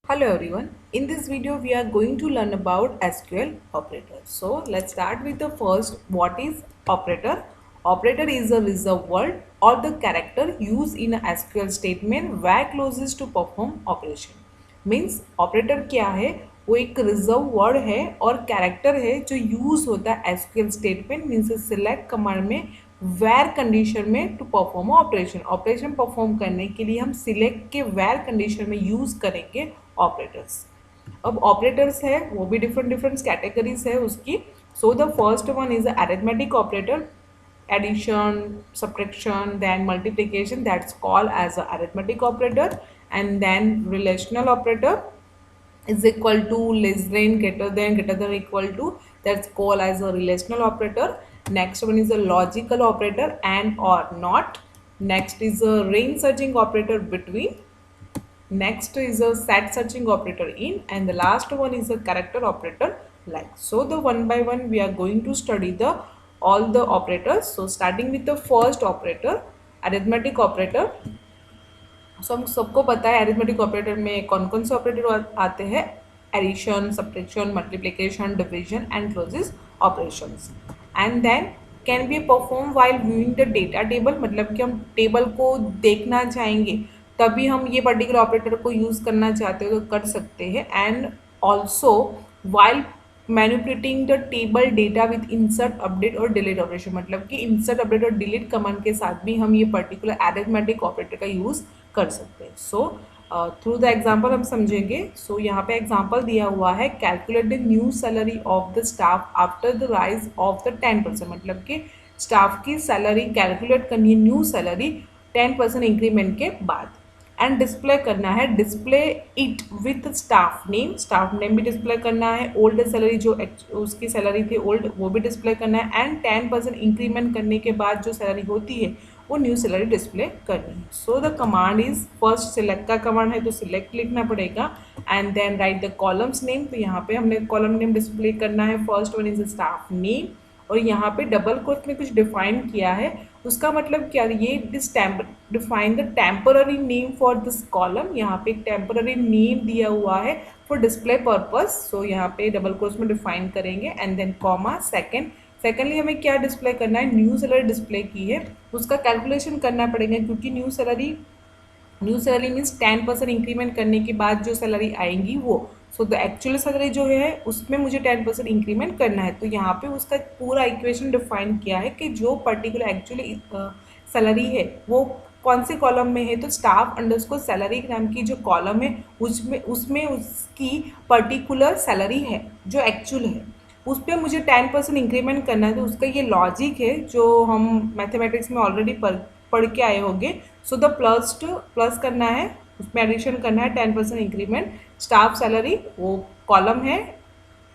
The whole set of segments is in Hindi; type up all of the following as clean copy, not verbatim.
Hello everyone. In this video we are going to learn about SQL operator. So let's start with the first. What is operator? Operator is a reserved word or the character used in a SQL statement where clauses to perform operation. Means operator क्या है? वो एक रिजर्व वर्ड है और कैरेक्टर है जो यूज होता है SQL statement means select command में वेर कंडीशन में to perform operation operation perform करने के लिए हम सिलेक्ट के वेर कंडीशन में यूज करेंगे ऑपरेटर्स। अब ऑपरेटर्स है वो भी डिफरेंट डिफरेंट कैटेगरीज है उसकी। So the first one is arithmetic operator, addition, subtraction, then multiplication, that's called as a arithmetic operator. And then relational operator is equal to, less than, greater than equal to, that's called as a relational operator. Next one is a logical operator, and or not. Next is a range searching operator, between. Next is a set searching operator, in. And the last one is a character operator, like. So the one by one we are going to study the all the operators. So starting with the first operator, arithmetic operator. सो हम सबको पता है अरिथमेटिक ऑपरेटर में कौन कौन से ऑपरेटर आते हैं। Addition, subtraction, multiplication, division and clauses operations. And then can be perform while viewing the data table, मतलब कि हम टेबल को देखना चाहेंगे तभी हम ये पर्टिकुलर ऑपरेटर को यूज करना चाहते हो तो कर सकते हैं। And also while manipulating the table data with insert, update और डिलीट ऑपरेशन, मतलब कि इंसर्ट, अपडेट और डिलीट कमांड के साथ भी हम ये पर्टिकुलर अरिथमेटिक ऑपरेटर का यूज कर सकते हैं। सो थ्रू द एग्जाम्पल हम समझेंगे। सो यहाँ पे एग्जाम्पल दिया हुआ है, calculate the new salary of the staff after the rise of the 10%, मतलब कि स्टाफ की सैलरी कैलकुलेट करनी है, न्यू सैलरी 10% इंक्रीमेंट के बाद। एंड डिस्प्ले करना है, display it with staff name, staff name भी डिस्प्ले करना है। ओल्ड सैलरी जो उसकी सैलरी थी ओल्ड वो भी डिस्प्ले करना है। एंड 10% इंक्रीमेंट करने के बाद जो सैलरी होती है वो न्यू सैलरी डिस्प्ले करनी है। So the command is, first select का कमांड है तो सिलेक्ट लिखना पड़ेगा। And then write the columns name, तो यहाँ पे हमने कॉलम नेम डिस्प्ले करना है। First one is staff name, और यहाँ पे डबल कोट में कुछ डिफाइन किया है, उसका मतलब क्या, ये this define the temporary name for this column, यहाँ पे एक टेम्पररी नेम दिया हुआ है फॉर डिस्प्ले पर्पज। सो यहाँ पे डबल कोट्स में डिफाइन करेंगे। एंड देन कॉमा सेकेंडली हमें क्या डिस्प्ले करना है, न्यू सैलरी डिस्प्ले की है, उसका कैलकुलेशन करना पड़ेगा क्योंकि न्यू सैलरी मीन्स 10% इंक्रीमेंट करने के बाद जो सैलरी आएंगी वो। सो द एक्चुअल सैलरी जो है उसमें मुझे 10% इंक्रीमेंट करना है। तो यहाँ पे उसका पूरा इक्वेशन डिफाइन किया है कि जो पर्टिकुलर एक्चुअली सैलरी है वो कौन से कॉलम में है, तो स्टाफ अंडरस्कोर सैलरी नाम की जो कॉलम है उसमें उसमें उसकी पर्टिकुलर सैलरी है जो एक्चुअल है, उस पर मुझे 10% इंक्रीमेंट करना है। तो उसका ये लॉजिक है जो हम मैथमेटिक्स में ऑलरेडी पढ़ के आए होंगे। सो द प्लस करना है, उसमें एडिशन करना है 10% इंक्रीमेंट, स्टाफ सैलरी वो कॉलम है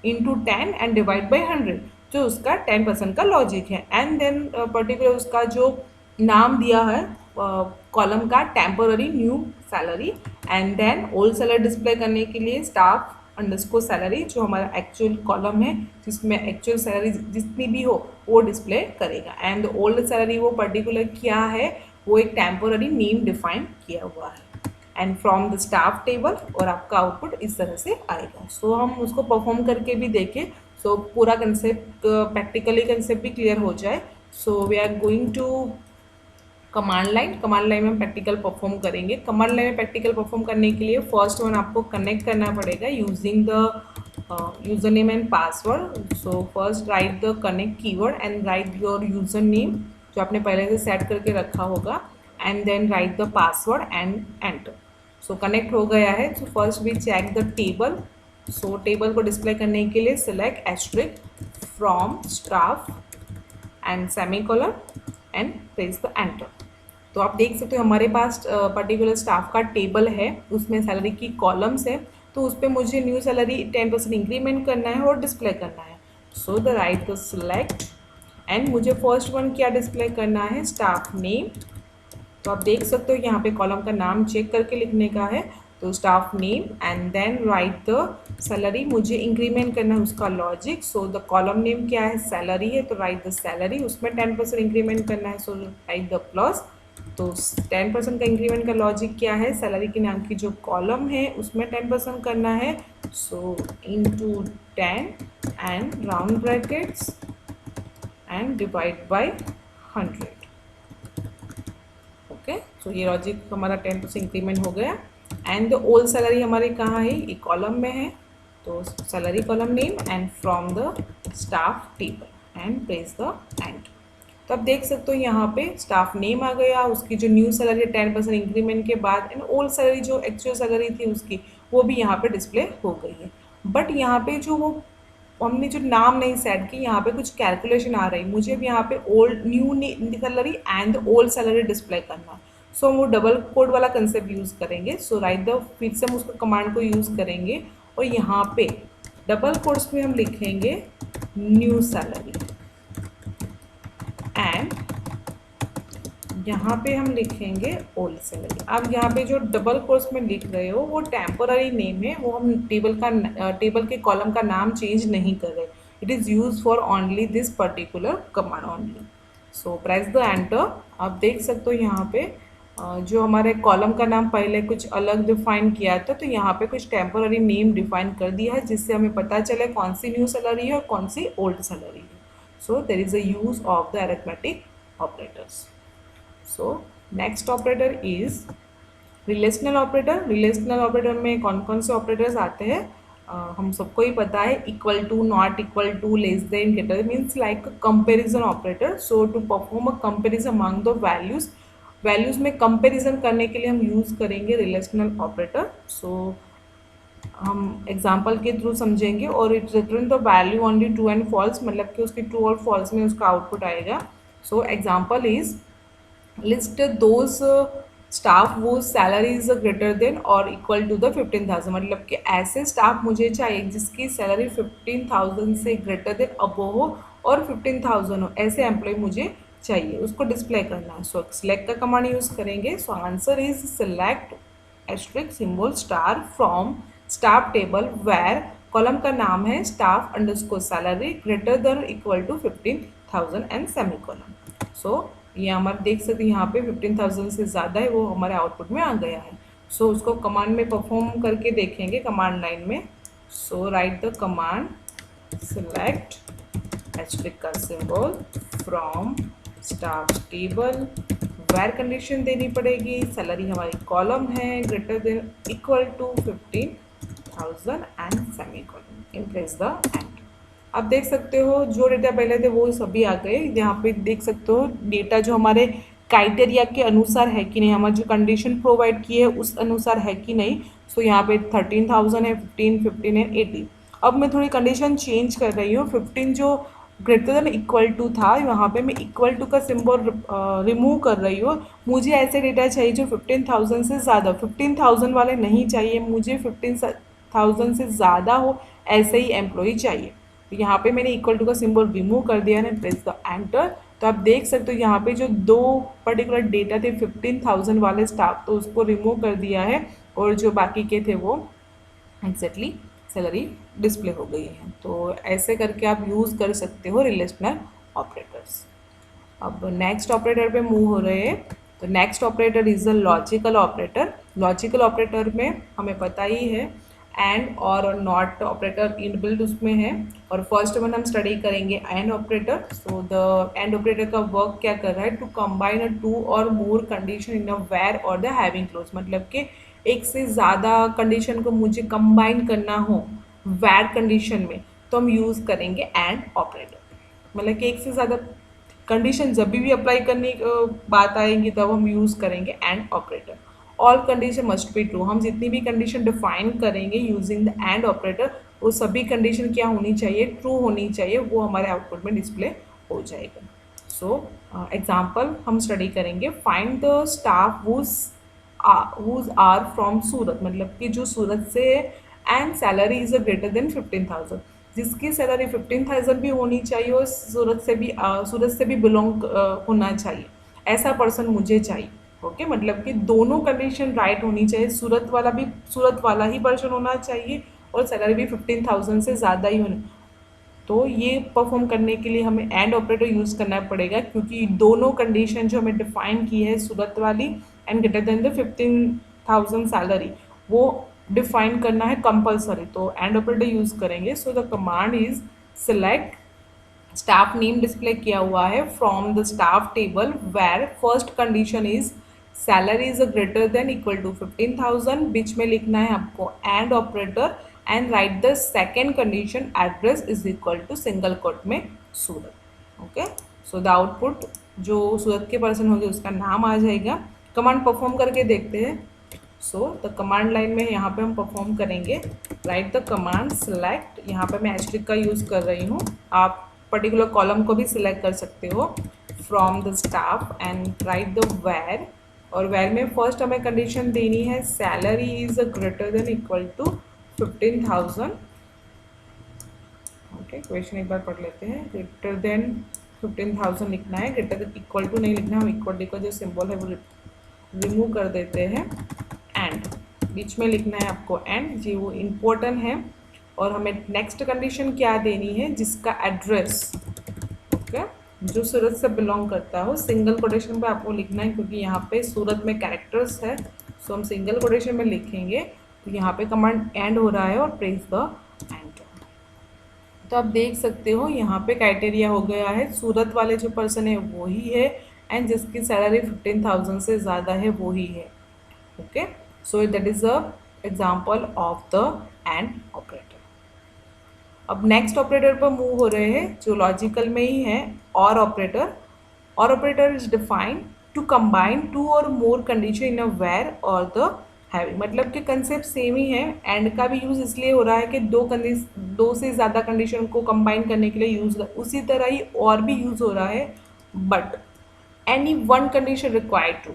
इंटू 10 एंड डिवाइड बाई 100, जो उसका 10% का लॉजिक है। एंड देन पर्टिकुलर उसका जो नाम दिया है कॉलम का, temporary new salary. And then old salary display करने के लिए स्टाफ अंडरस्कोर सैलरी, जो हमारा एक्चुअल कॉलम है जिसमें एक्चुअल सैलरी जितनी भी हो वो डिस्प्ले करेगा। एंड ओल्ड सैलरी वो पर्टिकुलर क्या है, वो एक टेम्पोररी नेम डिफाइन किया हुआ है। And from the staff table, और आपका आउटपुट इस तरह से आएगा। सो हम उसको परफॉर्म करके भी देखें, सो पूरा कंसेप्ट प्रैक्टिकली कंसेप्ट भी क्लियर हो जाए। So we are going to command line में हम प्रैक्टिकल परफॉर्म करेंगे। कमांड लाइन में प्रैक्टिकल परफॉर्म करने के लिए फर्स्ट वन आपको कनेक्ट करना पड़ेगा using the user name and password. So first write the connect keyword and write your user name जो आपने पहले से सेट करके रखा होगा, and then write the password and enter. So connect हो गया है। So first we check the table. So table को डिस्प्ले करने के लिए select asterisk from staff and semicolon and press the enter. तो आप देख सकते हो हमारे पास पर्टिकुलर स्टाफ का टेबल है, उसमें सैलरी की कॉलम्स है, तो उस पर मुझे न्यू सैलरी 10% इंक्रीमेंट करना है और डिस्प्ले करना है। So the right the select, and मुझे फर्स्ट वन क्या डिस्प्ले करना है, स्टाफ नेम। तो आप देख सकते हो यहाँ पे कॉलम का नाम चेक करके लिखने का है, तो staff name and then write the salary, मुझे इंक्रीमेंट करना है उसका logic. So the column name क्या है, सैलरी है, तो राइट द सैलरी, उसमें 10% इंक्रीमेंट करना है, सो राइट द प्लस। तो 10% का इंक्रीमेंट का लॉजिक क्या है, सैलरी के नाम की जो कॉलम है उसमें 10% करना है, so into 10 and round brackets and divide by 100। Okay, so ये लॉजिक हमारा 10% इंक्रीमेंट हो गया। एंड द ओल्ड सैलरी हमारे कहाँ है, ये कॉलम में है, तो salary column name and from the staff table and press the enter. तो आप देख सकते हो यहाँ पे स्टाफ नेम आ गया, उसकी जो न्यू सैलरी 10% इंक्रीमेंट के बाद, एंड ओल्ड सैलरी जो एक्चुअल सैलरी थी उसकी वो भी यहाँ पे डिस्प्ले हो गई है। बट यहाँ पे जो वो हमने जो नाम नहीं सेट की, यहाँ पे कुछ कैलकुलेशन आ रही, मुझे भी यहाँ पे old new salary and old salary display करना, सो हम वो डबल कोड वाला कंसेप्ट यूज़ करेंगे। सो राइट द, फिर से हम उसको कमांड को यूज़ करेंगे और यहाँ पे डबल कोड्स में हम लिखेंगे न्यू सैलरी एंड यहाँ पे हम लिखेंगे ओल्ड सैलरी। अब यहाँ पे जो डबल कोर्स में लिख रहे हो वो टेम्पोररी नेम है, वो हम टेबल के कॉलम का नाम चेंज नहीं कर रहे, it is use for only this particular command only. So press the enter. आप देख सकते हो यहाँ पे जो हमारे कॉलम का नाम पहले कुछ अलग डिफाइन किया था, तो यहाँ पे कुछ टेम्पोररी नेम डिफाइन कर दिया है जिससे हमें पता चले कौन सी न्यू सैलरी है और कौन सी ओल्ड सैलरी है। So there is a use of the arithmetic operators. So next operator is relational operator. Relational operator में कौन कौन से ऑपरेटर्स आते हैं, हम सबको ही पता है, equal to, not equal to, less than, greater, means like comparison operator. So to perform a comparison among the values में कंपेरिजन करने के लिए हम यूज करेंगे रिलेशनल ऑपरेटर। सो हम एग्जाम्पल के थ्रू समझेंगे, और it return the value only true and false, मतलब कि उसकी ट्रू और फॉल्स में उसका आउटपुट आएगा। So example is list those staff whose salary is greater than or equal to the 15,000, मतलब कि ऐसे स्टाफ मुझे चाहिए जिसकी सैलरी 15,000 से ग्रेटर देन अबव हो और 15,000 हो, ऐसे एम्प्लॉय मुझे चाहिए, उसको डिस्प्ले करना है। सो सिलेक्ट का कमांड यूज़ करेंगे। So answer is select asterisk symbol star from staff table where column का नाम है staff underscore salary greater than equal to 15,000 and semicolon. So ये हमारे देख सकते हैं यहाँ पे 15,000 से ज़्यादा है, वो हमारे आउटपुट में आ गया है। सो उसको कमांड में परफॉर्म करके देखेंगे कमांड लाइन में। So write the command select asterisk का symbol from staff table where condition देनी पड़ेगी, सैलरी हमारी कॉलम है greater than equal to 15,000 and semicolon, in press the enter. आप देख सकते हो जो डेटा पहले थे वो सभी आ गए। यहाँ पे देख सकते हो डेटा जो हमारे क्राइटेरिया के अनुसार है कि नहीं, हमारी जो कंडीशन प्रोवाइड की है उस अनुसार है कि नहीं। सो यहाँ पे 13,000 है, 15 है, 80। अब मैं थोड़ी कंडीशन चेंज कर रही हूँ, 15 जो ग्रेटर देन इक्वल टू था, यहाँ पे मैं इक्वल टू का सिंबल रिमूव कर रही हूँ। मुझे ऐसे डेटा चाहिए जो 15,000 से ज़्यादा, 15,000 वाले नहीं चाहिए, मुझे 15,000 से ज़्यादा हो ऐसे ही एम्प्लॉय चाहिए। तो यहाँ पे मैंने इक्वल टू का सिंबल रिमूव कर दिया है, प्रेस द एंटर। तो आप देख सकते हो यहाँ पे जो दो पर्टिकुलर डेटा थे 15,000 वाले स्टाफ, तो उसको रिमूव कर दिया है, और जो बाकी के थे वो एग्जैक्टली सैलरी डिस्प्ले हो गई है। तो ऐसे करके आप यूज़ कर सकते हो रिलेशनल ऑपरेटर्स। अब नेक्स्ट ऑपरेटर पे मूव हो रहे हैं। तो next operator is a logical operator. Logical operator में हमें पता ही है एंड और नॉट ऑपरेटर इनबिल्ट उसमें है, और फर्स्ट वन हम स्टडी करेंगे and operator. So the end operator का वर्क क्या कर रहा है, टू कंबाइन अ टू और more condition in a where और द हैविंग क्लोज, मतलब कि एक से ज़्यादा कंडीशन को मुझे कंबाइन करना हो वेयर कंडीशन में, तो हम यूज़ करेंगे एंड ऑपरेटर। मतलब कि एक से ज़्यादा कंडीशन जब भी अप्लाई करने की बात आएगी तब हम यूज़ करेंगे and operator. All condition must be true, हम जितनी भी कंडीशन डिफाइन करेंगे यूजिंग द एंड ऑपरेटर, वो सभी कंडीशन क्या होनी चाहिए, ट्रू होनी चाहिए, वो हमारे आउटपुट में डिस्प्ले हो जाएगा। सो एग्जाम्पल हम स्टडी करेंगे, find the staff whose are from Surat, मतलब कि जो सूरत से and salary is a greater than 15,000, जिसकी सैलरी 15,000 भी होनी चाहिए और सूरत से भी बिलोंग होना चाहिए, ऐसा पर्सन मुझे चाहिए। ओके, मतलब कि दोनों कंडीशन राइट होनी चाहिए, सूरत वाला ही पर्सन होना चाहिए और सैलरी भी 15,000 से ज़्यादा ही होनी, तो ये परफॉर्म करने के लिए हमें एंड ऑपरेटर यूज़ करना पड़ेगा, क्योंकि दोनों कंडीशन जो हमें डिफाइन की है सूरत वाली and greater than the 15,000 salary, वो डिफाइन करना है कंपलसरी, तो एंड ऑपरेटर यूज़ करेंगे. So the command is select, staff name display किया हुआ है, from the staff table where first condition is salary is greater than equal to 15,000. बीच में लिखना है आपको and operator and write the second condition address is equal to single quote में Surat. Okay, so the output जो सूरत के पर्सन होंगे उसका नाम आ जाएगा. कमांड परफॉर्म करके देखते हैं. सो द कमांड लाइन में यहाँ पे हम परफॉर्म करेंगे. राइट द कमांड सिलेक्ट, यहाँ पे मैं एस्टेरिस्क का यूज़ कर रही हूँ, आप पर्टिकुलर कॉलम को भी सिलेक्ट कर सकते हो, from the staff and write the where, और वेयर में फर्स्ट हमें कंडीशन देनी है salary is greater than equal to 15,000. Okay, question एक बार पढ़ लेते हैं. ग्रेटर देन 15,000 लिखना है, ग्रेटर देन इक्वल टू नहीं लिखना, हम इक्वल का जो सिंबल है वो रिमूव कर देते हैं. एंड बीच में लिखना है आपको एंड, जी वो इम्पोर्टेंट है. और हमें नेक्स्ट कंडीशन क्या देनी है, जिसका एड्रेस ओके जो सूरत से बिलोंग करता हो, सिंगल कोटेशन पे आपको लिखना है, क्योंकि यहाँ पे सूरत में कैरेक्टर्स है, सो हम सिंगल कोटेशन में लिखेंगे. तो यहाँ पे कमांड एंड हो रहा है और प्रेस द एंटर. तो आप देख सकते हो यहाँ पे क्राइटेरिया हो गया है, सूरत वाले जो पर्सन है वो ही है एंड जिसकी सैलरी 15,000 से ज़्यादा है वो ही है. Okay, so that is a example of the end operator. अब नेक्स्ट ऑपरेटर पर मूव हो रहे हैं जो लॉजिकल में ही है, और ऑपरेटर. और operator is defined to combine two और more condition in a where और द हैविंग. मतलब कि कंसेप्ट सेम ही है. एंड का भी यूज़ इसलिए हो रहा है कि दो से ज़्यादा कंडीशन को कंबाइन करने के लिए यूज़, उसी तरह ही और भी यूज़ हो रहा है. But any one condition required to.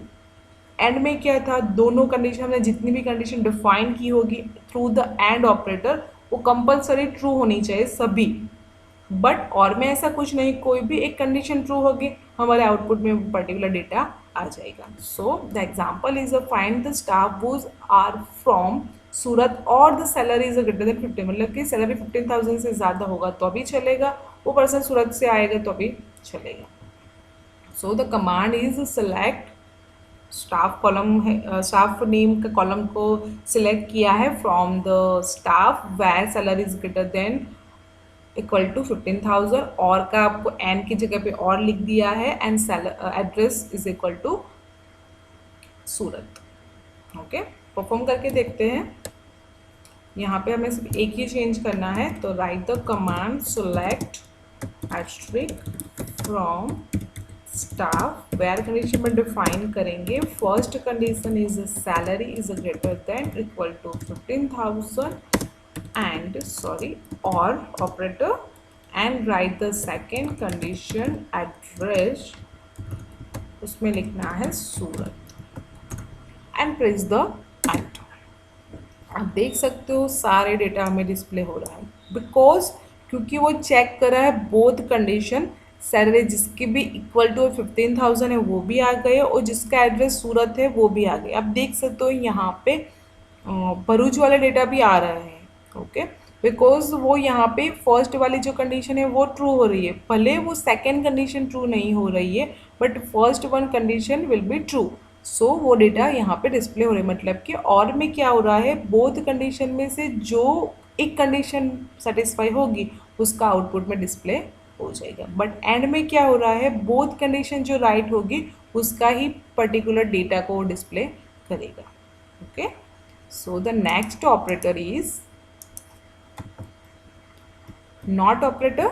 And में क्या था, दोनों कंडीशन, हमने जितनी भी कंडीशन डिफाइन की होगी थ्रू द एंड ऑपरेटर वो कंपलसरी ट्रू होनी चाहिए सभी. बट और में ऐसा कुछ नहीं, कोई भी एक कंडीशन ट्रू होगी हमारे आउटपुट में पर्टिकुलर डेटा आ जाएगा. So the example is a find the staff whose are from Surat और the salary is a greater than 15. मतलब कि सैलरी 15,000 से ज़्यादा होगा तो अभी चलेगा, वो पर्सन सूरत से आएगा तो अभी चलेगा. So the command is select, staff column है, स्टाफ नेम का कॉलम को सिलेक्ट किया है, from the staff where salary is greater than equal to 15,000. और का आपको एन की जगह पे और लिख दिया है and address is equal to Surat. Okay, perform करके देखते हैं. यहाँ पे हमें सिर्फ एक ही चेंज करना है, तो write the command select asterisk from staff where condition में डिफाइन करेंगे. First condition is salary is greater than equal to 15,000 and और operator and write the second condition address, उसमें लिखना है Surat and press the enter. आप देख सकते हो सारे डेटा हमें डिस्प्ले हो रहा है, बिकॉज क्योंकि वो चेक कर रहा है बोथ कंडीशन. सैलरी जिसकी भी इक्वल टू 15,000 है वो भी आ गए और जिसका एड्रेस सूरत है वो भी आ गए. आप देख सकते हो यहाँ पे भरूच वाला डेटा भी आ रहा है. ओके, बिकॉज वो यहाँ पे फर्स्ट वाली जो कंडीशन है वो ट्रू हो रही है, भले वो सेकेंड कंडीशन ट्रू नहीं हो रही है but first one condition will be true. So वो डेटा यहाँ पे डिस्प्ले हो रहा है. मतलब कि और में क्या हो रहा है, बोथ कंडीशन में से जो एक कंडीशन सेटिस्फाई होगी उसका आउटपुट में डिस्प्ले हो जाएगा. बट एंड में क्या हो रहा है, बोथ कंडीशन जो राइट होगी उसका ही पर्टिकुलर डेटा को डिस्प्ले करेगा. Okay, so the next operator is not operator.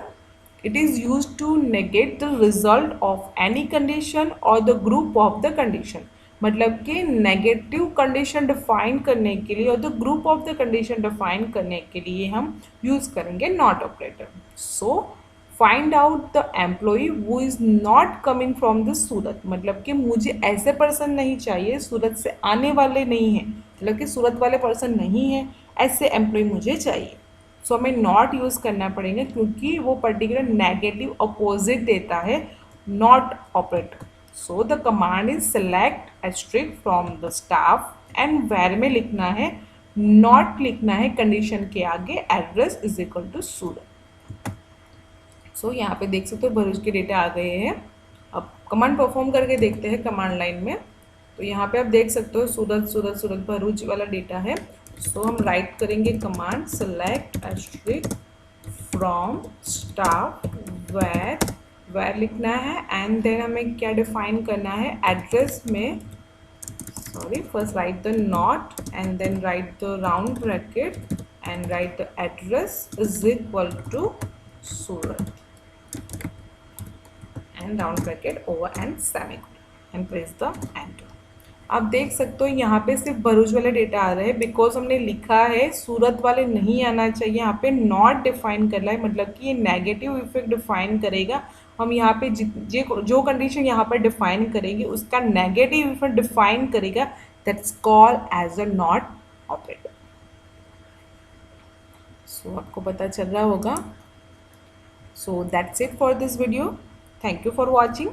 It is used to negate the result of any condition or the group of the condition. मतलब कि नेगेटिव कंडीशन डिफाइन करने के लिए और the group of the condition define करने के लिए हम यूज़ करेंगे not operator. So find out the employee who is not coming from the Surat. मतलब कि मुझे ऐसे पर्सन नहीं चाहिए, सूरत से आने वाले नहीं हैं, मतलब कि सूरत वाले पर्सन नहीं हैं, ऐसे एम्प्लॉय मुझे चाहिए. सो हमें नॉट यूज़ करना पड़ेगा क्योंकि वो पर्टिकुलर नेगेटिव अपोजिट देता है not operator. So the command is select asterisk from the staff and where में लिखना है, नॉट लिखना है कंडीशन के आगे address is equal to Surat. So यहाँ पे देख सकते हो भरूच के डेटा आ गए हैं। अब कमांड परफॉर्म करके देखते हैं कमांड लाइन में। तो यहाँ पे आप देख सकते हो सूरत सूरत सूरत भरूच वाला डेटा है। सो हम राइट करेंगे command select asterisk from staff where लिखना है एंड देन हमें क्या डिफाइन करना है एड्रेस में, sorry, first write the not and then write the round bracket and write the address is equal to Surat and round bracket over and semicolon and press the enter। आप देख सकते हो यहाँ पे सिर्फ भरूच वाले डेटा आ रहे हैं बिकॉज हमने लिखा है सूरत वाले नहीं आना चाहिए। यहाँ पे नॉट डिफाइन कर रहा है, मतलब कि ये नेगेटिव इफेक्ट डिफाइन करेगा। हम यहाँ पे जो कंडीशन यहाँ पर डिफाइन करेंगे उसका नेगेटिव इफेक्ट डिफाइन करेगा, that's called as a not operator. So आपको पता चल रहा होगा। So that's it for this video. Thank you for watching.